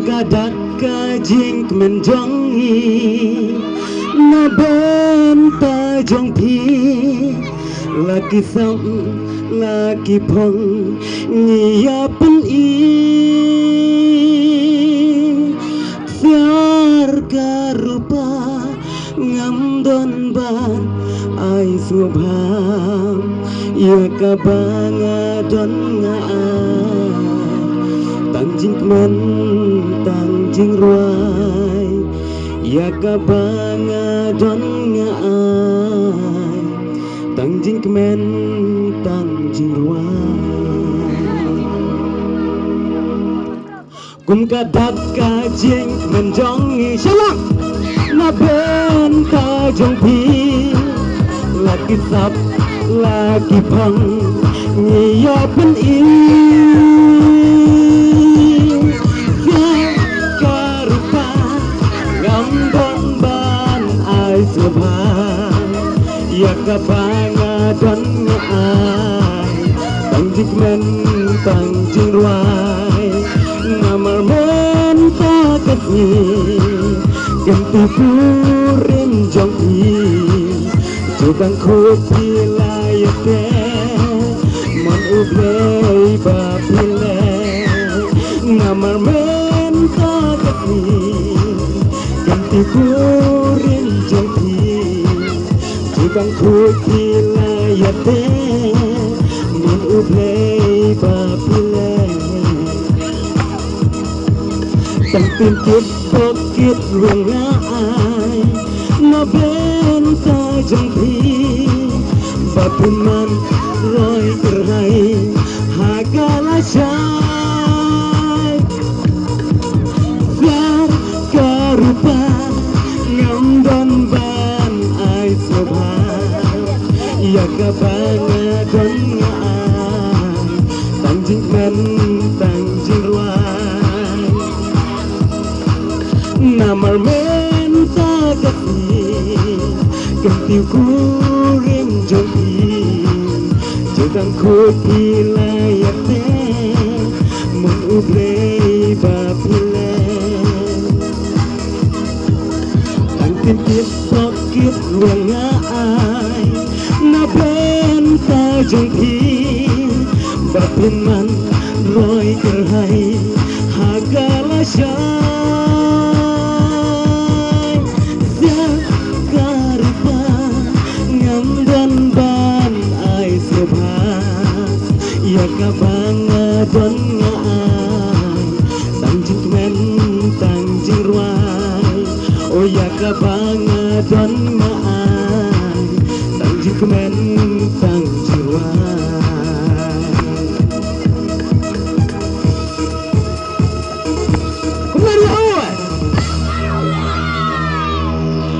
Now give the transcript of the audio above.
gadak kajing menjongi na ben ta jong pi laki sam laki phong nyiapin i fiar karupa ngam don ban ai subham ya kabanga don nga tangjing men tangjing ruai ya kabanga don nga tangjing men tangjing ruai kum kadak kajing menjongi salam na ben ta jong pi laki sap laki phang nyiapin i karupa ngam don ban ai subhan ya kabanga don ai tangjing men tangjing ruai ngamar men ta kasni ganti purim jong i jubang kopi layate mon ublei bapile ngamar men ta kasni ganti purim jong i jubang kopi layate mon ublei bapile tang tin kip pokit ruang ai na ben ta jong pi bapuman roi terhai hagala syai fiar karupa ngam don ban ai subhan ya kabanga don ngai tangjing men tangjing ruai namar men ta kasni ganti kurim jong pi jodang kopi layate mon ublei bapile tantin kip pokit ruang ai na ben ta jong pi bapin man roi kerhai hagala syai sia karupa ngam don ban ai subhan ya kabanga don ngai tangjing men tangjing ruai oh ya kabanga don ngai tangjing men